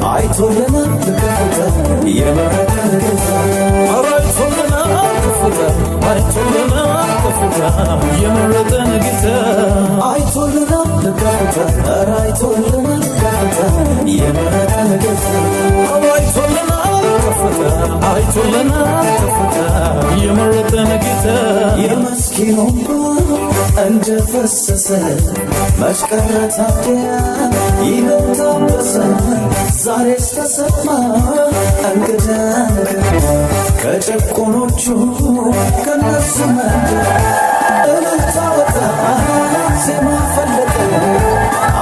አይቶልናል ከፍታ የመረጠን ጌታ አይቶልናል ከፍታ አይቶልናል ከፍታ የመረጠን ጌታ አይቶልናል ከፍታ አይቶልናል ከፍታ የመረጠን ጌታ አይቶልናል ከፍታ አይቶልናል ከፍታ የመረጠን ጌታ የመስኪኑ እንደ ፈሰሰ መሽቀረ ታዲያ ይኸው ታበሰ ዛሬስ ተሰማ እንግዳ ከጨቆኖቹ ከነሱ መንደር እልልታ ወጣ ዜማ ፈለቀ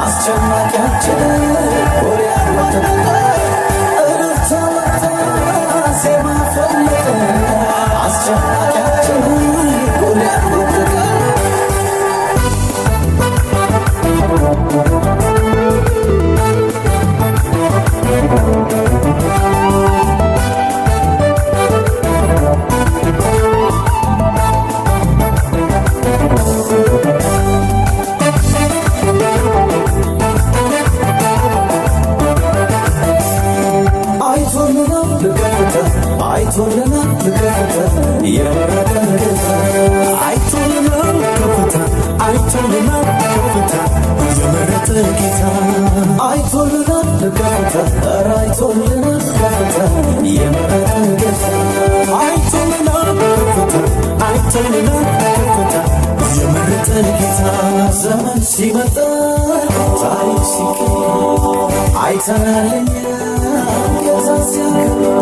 አስጨናቂያችን ጎልያድ ወደቀ እልልታ ወጣ ዜማ ፈለቀ አስጨናቂያችን ጎልያድ ወደቀ አይቶልናል ከፍታ የመረጠን ጌታ አይቶልናል ከፍታ አይቶልናል ከፍታ የመረጠን ጌታ አይቶልናል ከፍታ አይቶልናል ከፍታ የመረጠን ጌታ አይቶልናል ከፍታ አይቶልናል ከፍታ የመረጠን ጌታ ዘመን ሲመጣ ታሪክ ሲቀየር አይተናልኛ ጌታ ሲያከብር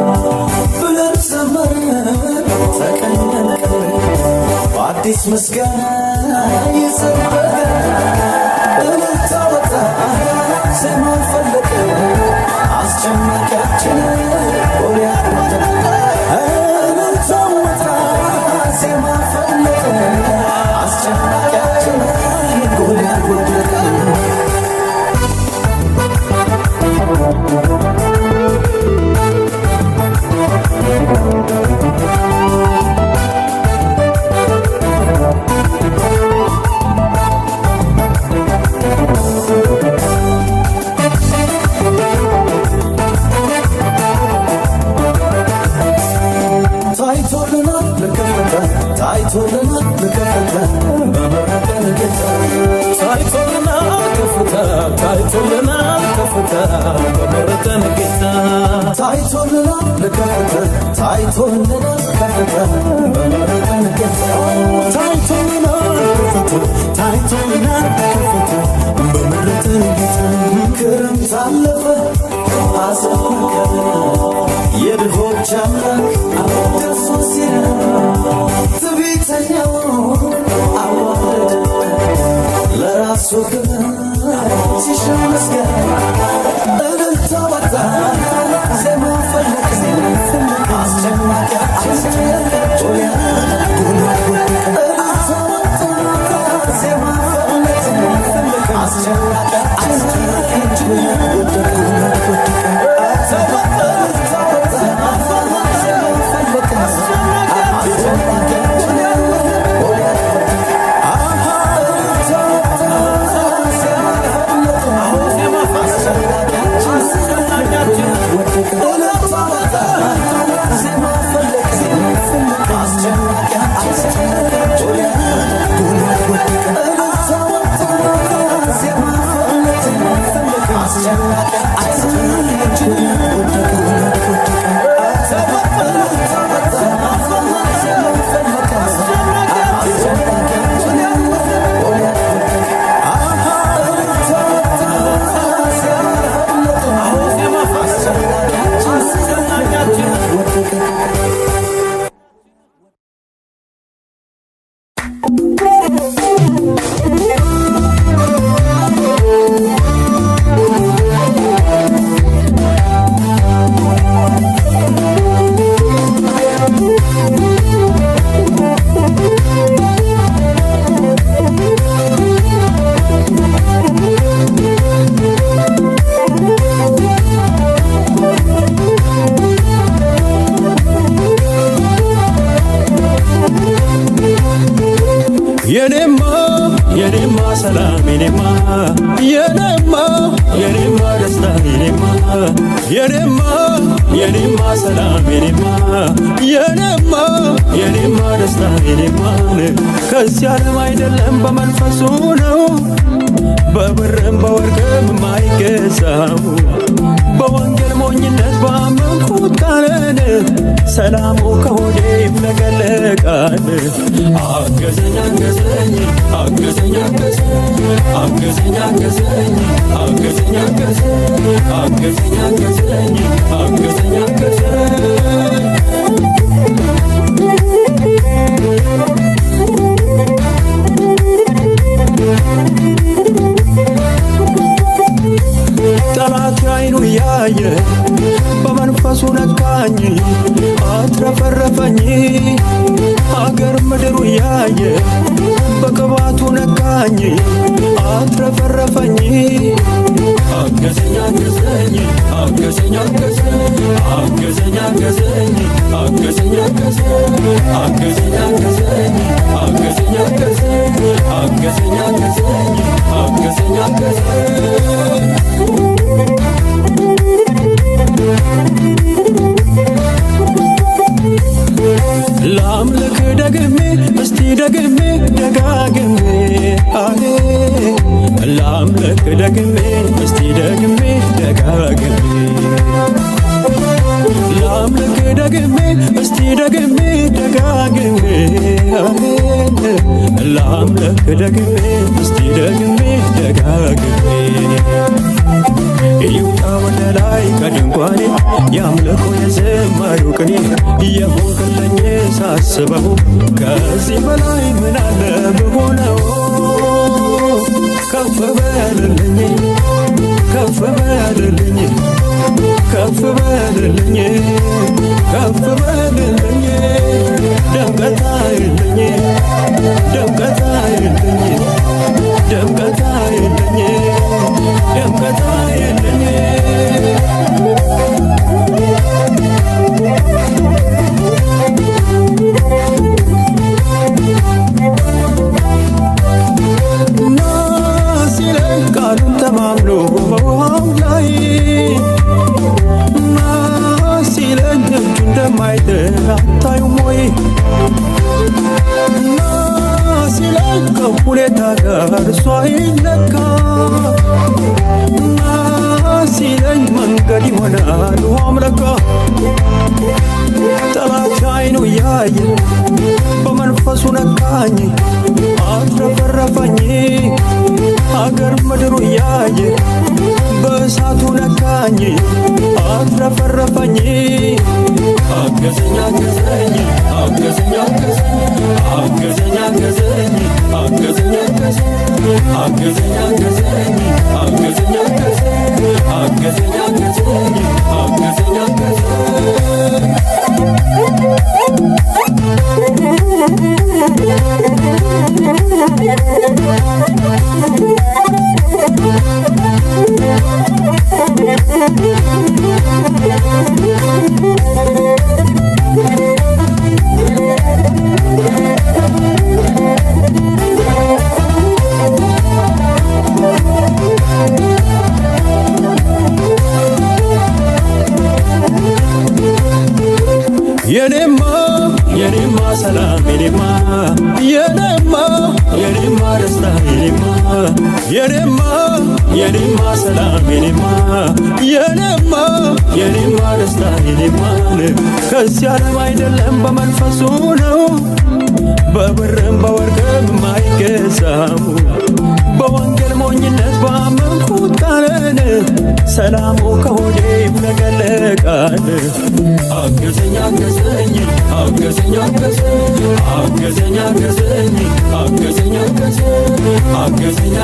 ብለን ዘመርን ተቀኘን በአዲስ ምስጋና ይዘመር እልልታ ወጣ ዜማ ፈለቀ አስጨናቂያችን ጎልያድ ወደቀ እልልታ ወጣ ዜማ ፈለቀ አስጨናቂያችን ጎልያድ ወደቀ ታይቶልናል ከፍታ ታይቶልናል ከፍታ በመረጠን ጌታ ታይቶልናል ከፍታ ታይቶልናል ከፍታ በመረጠን ጌታ ታይቶልናል ከፍታ ታይቶልናል ከፍታ በመረጠን ጌታ ታይቶልናል ከፍታ ታይቶልናል ከፍታ በመረጠን ጌታ ክረምት አለፈ ሐዘን ቀረ የድሆች አምላክ ደርሶ ሲል ትዕቢተኛው አዋረደ ለራሱ ክብር ሲሾም ምስጋና እልልታ ወጣ ዜማ ፈለቀ አስጨናቂያችን ጎልያድ ወደቀ እልልታ ወጣ ዜማ ፈለቀ አስጨናቂያችን ጎልያድ ወደቀ የኔማ ሰላም የኔማ ደስታ የኔማ የኔማ ሰላም የኔማ ደስታ ከዚህ ዓለም አይደለም በመንፈሱ ነው በብርም በወርቅም የማይገዛው በወንጌል ሞኝነት ባመንኩት ቃልን ሰላሙ ከሆዴ ይፍለቀለቃል። አገዘኝ አገዘኝ አገዘኝ አገዘኝ አገዘኝ አገዘኝ አገዘኝ አገዘኝ አገዘኝ አገዘኝ አገዘኝ ጠላት አይኑ ያየ በመንፈሱ ነካኝ አትረፈረፈኝ አገር ምድሩ ያየ በቅባቱ ነካኝ አትረፈረፈኝ አገዘኝ አገዘኝ አገዘኝ አገዘኝ አገዘኝ አገዘኝ አገዘኝ አገዘኝ አገዘኝ አገዘኝ አገዘኝ አገዘኝ አገዘኝ አገዘኝ ላምልክ ደግሜ እስቲ ደግሜ ደጋግሜ አሄ ላምልክ ደግሜ እስቲ ደግሜ ደጋግሜ ላምልክ ደግሜ እስቲ ደግሜ ደጋግሜ አሄ ላምልክ ደግሜ እስቲ ደግሜ ደጋግሜ ይውጣ ወደ ላይ ከድንኳኔ ያምልኮ የዘማሪው ቅኔ የሆንክልኝ ሳስበው ከዚህ በላይ ምን አለ ብሆነው ከፍ በልልኝ ከፍ በልልኝ ከፍ በልልኝ ከፍ በልልኝ ደምቀት አይልኝ ደምቀት አይልኝ ደምቀት አይልኝ ደምቀት አይልኝ ናሲለኝ ቃሉን ተማምኖ በውሃው ላይ ናሲለኝ እጁ እንደማይጥል አታዩም ወይ ናሲለኝ ከሁኔታ ጋር እሷ ይለካ ናሲለኝ መንገድ ይሆናል ውሃም ለካ ጠላት አይኑ ያየ በመንፈሱ ነካኝ አትረፈረፈኝ አገር ምድሩ ያየ በእሳቱ ነካኝ አትረፈረፈኝ አገዘኝ አገዘኝ አገዘኝ አገዘኝ አገዘኝ አገዘኝ አገዘኝ አገዘኝ አገዘኝ አገዘኝ አገዘኝ አገዘኝ አገዘኝ የኔማ ሰላም የኔማ ደስታ የኔማ ሰላም የኔማ ደስታ ከዚህ ዓለም አይደለም በመንፈሱ ነው በብርም በወርቅም የማይገዛው በወንጌል ሞኝነት ባመንኩት ቃልን ሰላሙ ከሆዴ ይፍለቀለቃል። አገዘኝ አገዘኝ አገዘኝ አገዘኝ አገዘኝ አገዘኝ አገዘኝ አገዘኝ አገዘኝ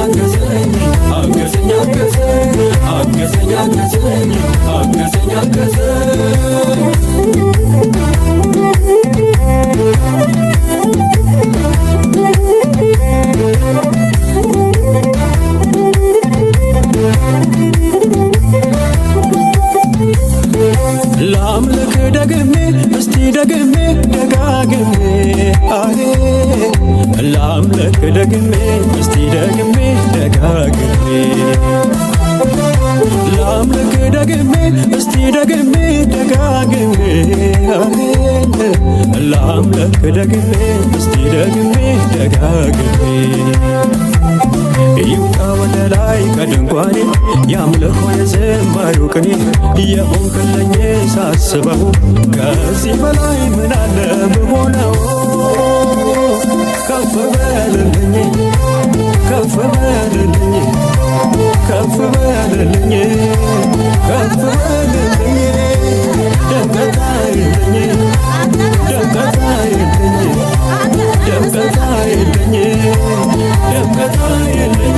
አገዘኝ አገዘኝ አገዘኝ አገዘኝ ላምልክ ደግሜ እስቲ ደግሜ ደጋግሜ አሄ ላምልክ ደግሜ እስቲ ደግሜ ደጋግሜ ላምልክ ደግሜ እስቲ ደግሜ ደጋግሜ ላምልክ ደግሜ እስቲ ደግሜ ደጋግሜ ይብቃ ወደ ላይ ከድንኳኔ ያምልኮ የዝማሬው ቅኔ የሆንክልኝ ሳስበው ከዚህ በላይ ምን አለ ብሆነው ከፍ በልልኝ ከፍ በልልኝ ከፍ በልልኝ ከፍ በልልኝ ደምቀታይልኝ ደምቀታይልኝ ደምቀታይልኝ ደምቀታይልኝ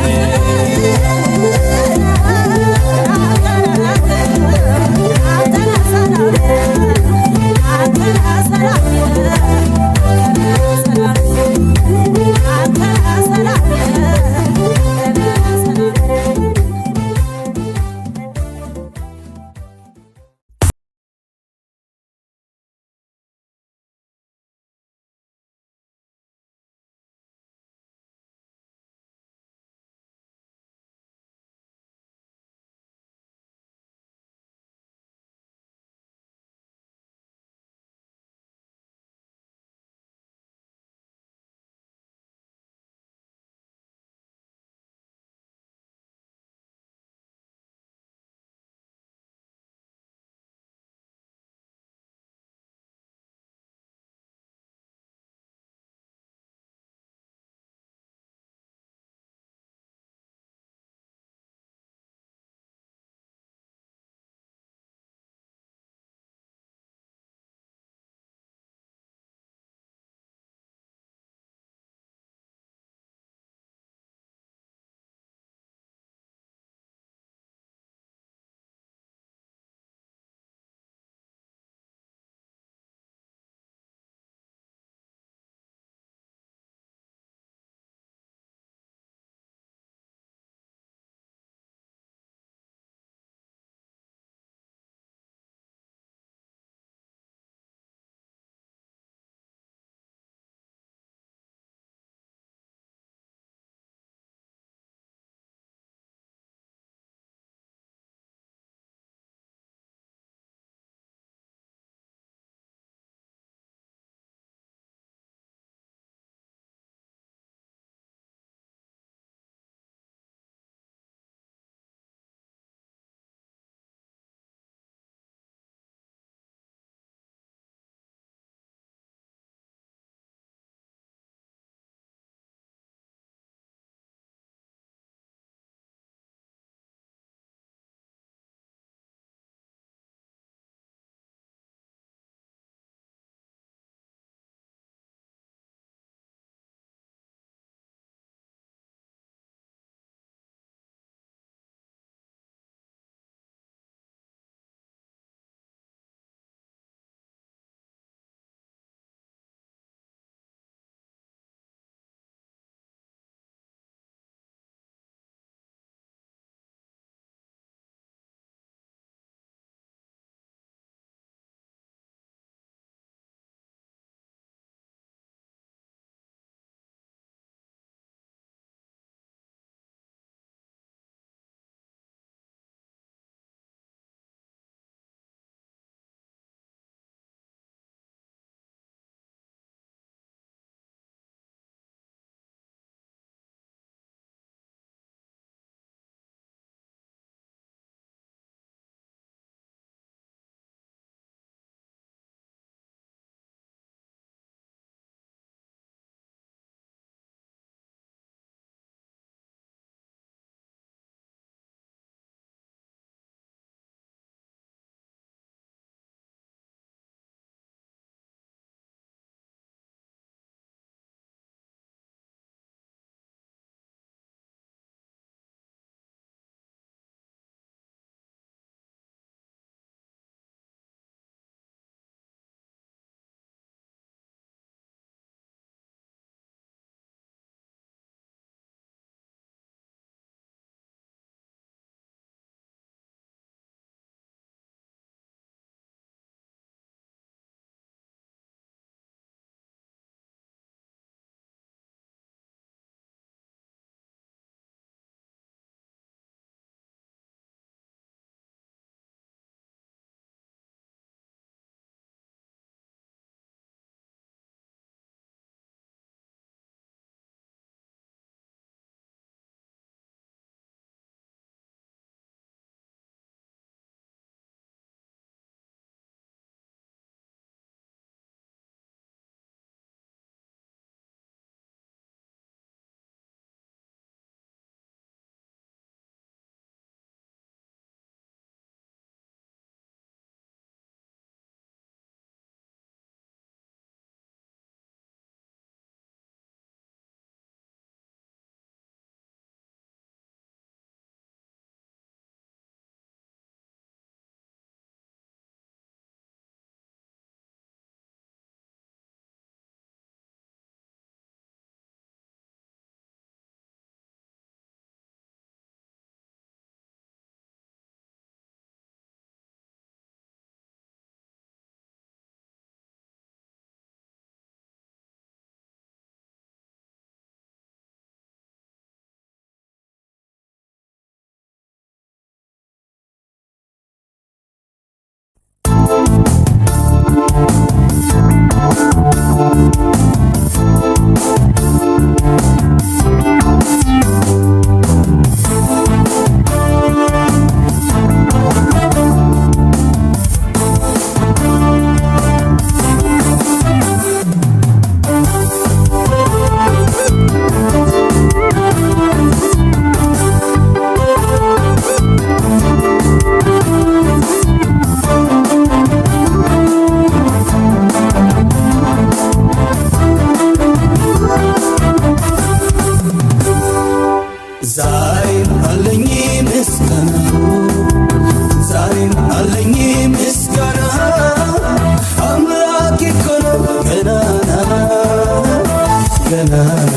ገናና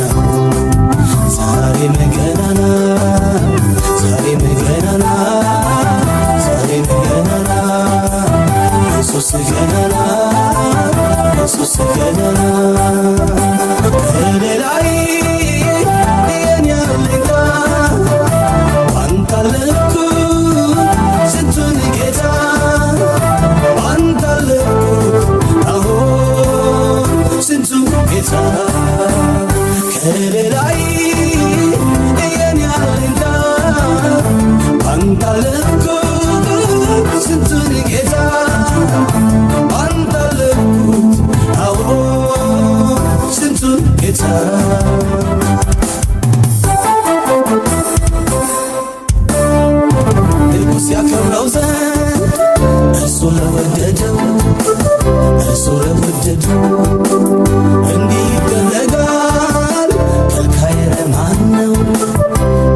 ዛሬም ገናና ዛሬም ገናና ዛሬም ገናና ኢየሱስ ገናና ኢየሱስ ገናና ከሌላይ የኔ አለኝታ ባንተ አለፍኩ ስንቱን ጌታ ባንተ አለፍኩ አሁን ስንቱን ጌታ ከሌላይ የኔ አለኝታ ባንተ አለፍኩ ስንቱን ጌታ ባንተ አለፍኩት አሁን ስንቱን ጌታ ንጉሥ ያከብረው ዘንድ እርሱ ለወደደው እርሱ ለወደደው እንዲህ ይደረጋል። ከልካይ ማን ነው?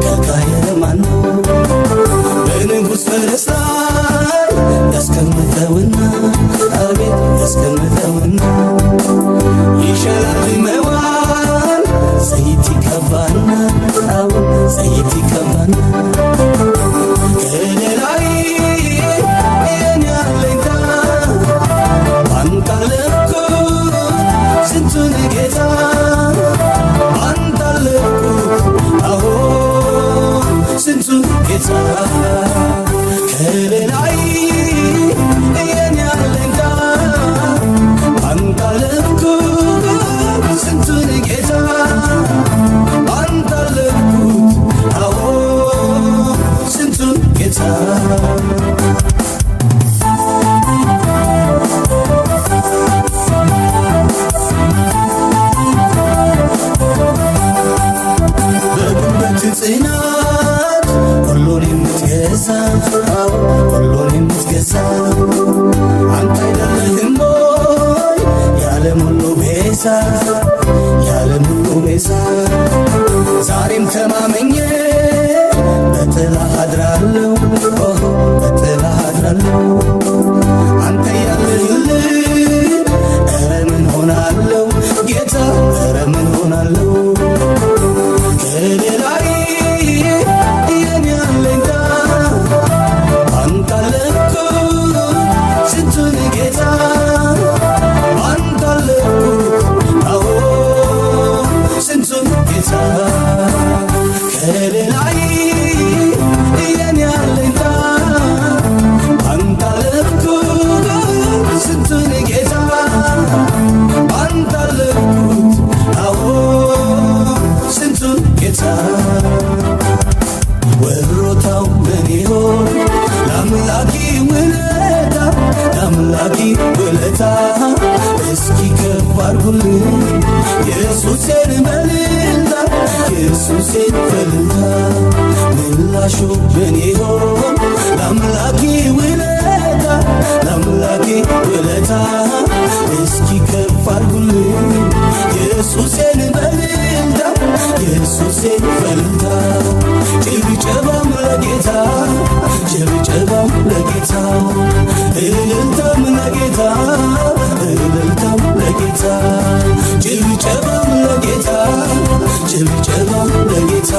ከልካይ ማን ነው? በንጉሥ ፈረስ ላይ ያስቀምጠውና አቤት ያስቀምጠውና ይሸላልመዋል ዘይት ይቀባና አሁን ዘይት ይቀባና ከሌላይ የኔ አለኝታ ባንተ አለፍኩ ስንቱን ጌታ ባንተ አለፍኩ አሁን ስንቱን ጌታ ከሌላይ የኔ አለኝታ ባንተ አለፍኩ ስንቱን ጌታ ባንተ አለፍኩት አሁን ስንቱን ጌታ በጉልበት ጽናት ሁሉን የምትገዛ ሁሉን የምትገዛ አንተ አይደለህም ወይ የዓለም ሁሉ ቤዛ የዓለም ሁሉ ቤዛ ዛሬም ተማመኜ በጥላህ አድራለሁ በጥላህ አድራለሁ አንተ ያለህልኝ ኧረ ምን ሆናለሁ ጌታ ኧረ ምን ሆናለሁ ከሌላይ የኔ አለኝታ ባንተ አለፍኩ ስንቱን ጌታ ባንተ አለፍኩ አሁን ስንቱን ጌታ ከሌላይ የኔ አለኝታ ባንተ አለፍኩ ስንቱን ጌታ ባንተ አለፍኩት አሁን ስንቱን ጌታ ወሮታው ምን ይሆን ለአምላኪ ውለታ ለአምላኪ ውለታ እስኪ ከፍ አድርጉልኝ ኢየሱሴን በልልታ ኢየሱሴን በልልታ ምላሹ ምን ይሆን ለአምላኪ ውለታ ለአምላኪ ውለታ እስኪ ከፍ አድርጉልኝ ኢየሱሴን በልልታ ኢየሱሴን በልልታ ጭብጨባም ለጌታ ጭብጨባም ለጌታ እልልታም ለጌታ እልልታም ለጌታ ጭብጨባም ለጌታ ጭብጨባም ለጌታ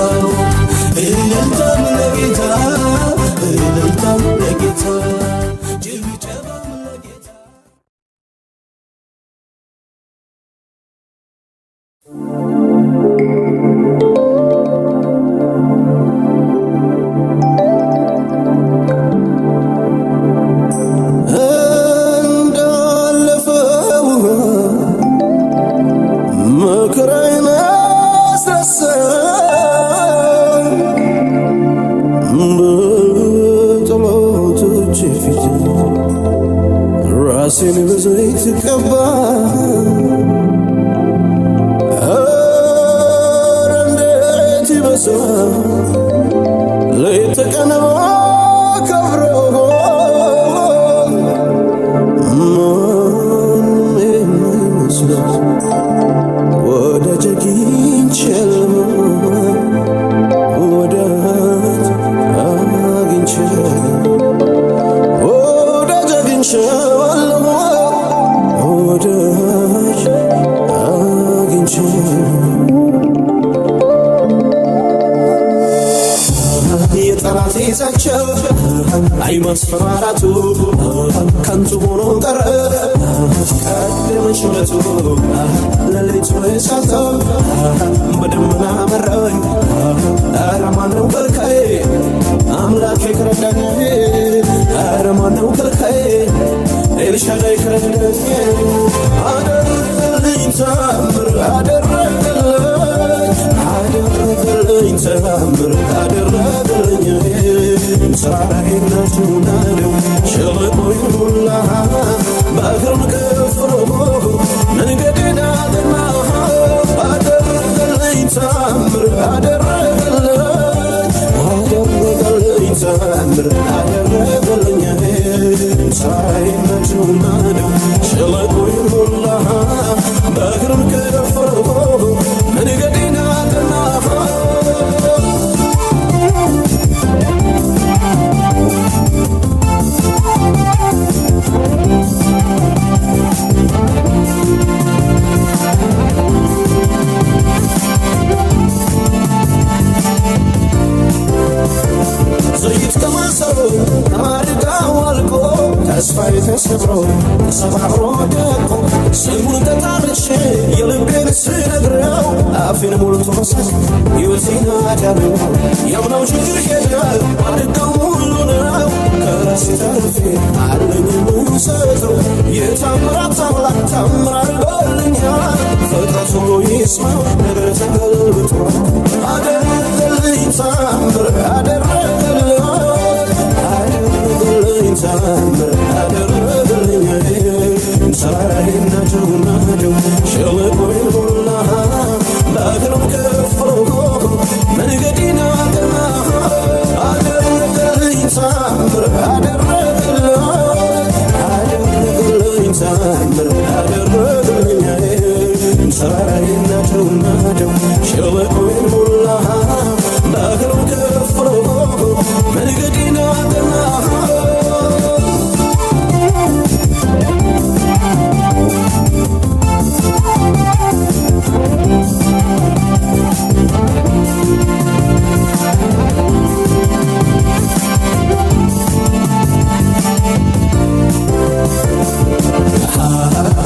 እልልታም ለጌታ እልልታም ለጌታ ጭብጨባም ለጌታ ራሴን በዘይት ቀባ ኧረ እንዴት ይበዛል ሌት ቀን ባከብረው ማንም የማይመስለው ወዳጅ አግኝቻለሁ ወዳጅ አግኝቻለሁ ወዳጅ አግኝቻለሁ ወዳጅ አግኝቻለሁ ማስፈራራቱ ከንቱ ሆኖ ቀረ ቀደመች እውነቱ ሌሊቱ የሳተው በደመና መራኝ ኧረ ማነው ከልካዬ አምላኬ ከረዳኝ ኧረ ማነው ከልካዬ ኤልሻዳይ ከረዳኝ አደረገልኝ ተአምር አደረገልኝ ተአምር አደረገልኝ ተራራዬን ናቸው ሸለቆዬን ሞላ በእግርም ከፍሎ መንገዴን አቀና አደረገልኝ ተአምር አደረገልኝ ተአምር አደረገልኝ ተራራዬን ናቸው ሸለቆዬን ሞላ በእግርም ከፍሎ መንገዴን አቀና ዘይት ከማሰሮ ከማድጋው አልቆ ተስፋዬ ተሰብሮ ተሰባብሮ ደቆ ስሙን ተጣርቼ የልቤን ስነግረው አፌን ሞልቶ ሳት ሕይወቴን አዳነው ያምናው ችግር ሄደ አድጋው ሁሉ ነው ከራሴ ተርፌ አለኝ የምሰጠው የታምራት አምላክ ታምር አድርጎልኛል ፍጥረት ሁሉ ይስማው ነገር ተገልብጧል አደረገልኝ ታምር አደረገልኝ ታምር አደረገልኝ ተራራዬን ናቸው ሸለቆዬን ሞላ በእግሩም ከፍሎ መንገዴን አቀና አደረገልኝ ታምር አደረገልኝ ታምር አደረገልኝ ተራራዬን ናቸው ሸለቆዬን ሞላ በእግሩም ከፍሎ መንገዴን አቀና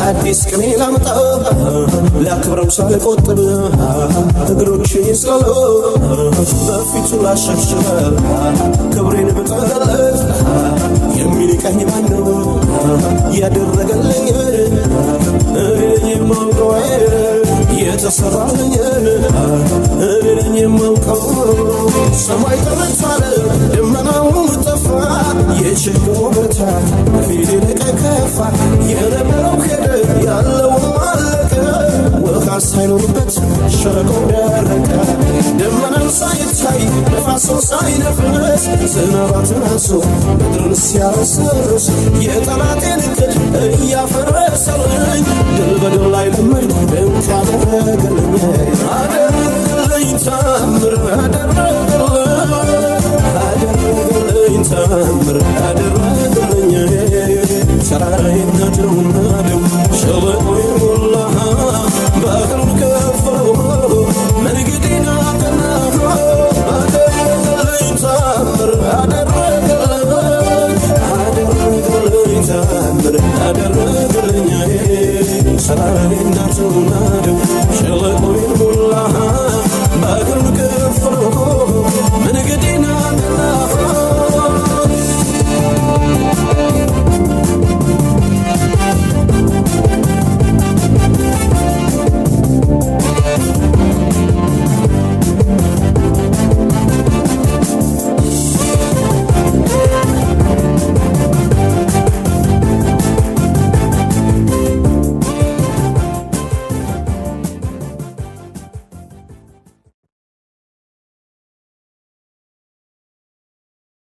አዲስ ቅኔ ላምጣ ላክብረው ሳልቆጥብ እግሮችን ይስቀሉ በፊቱ ላሸብሽበ ክብሬን ብጠለት የሚንቀኝ ማነው ያደረገልኝ እኔ ነኝ የማውቀው የተሰራልኝ እኔ ነኝ የማውቀው ሰማይ ተመቷል ደመናውም ጠፋ የችግሩ ብርታት ፊቴ ከፋ የነበረው ሄደ ያለውም አለቀ ውሃ ሳይኖርበት ሸለቆው ደረቀ ደመናም ሳይታይ ነፋስም ሳይነፍስ ዝናባትን አንሶ ምድርን ሲያረሰርስ የጠላቴን እቅድ እያፈረሰልኝ ድል በድል ላይ ልምድ ድንቅ አደረገልኝ አደረገልኝ ታምር አደረገልኝ ታምር አደረገልኝ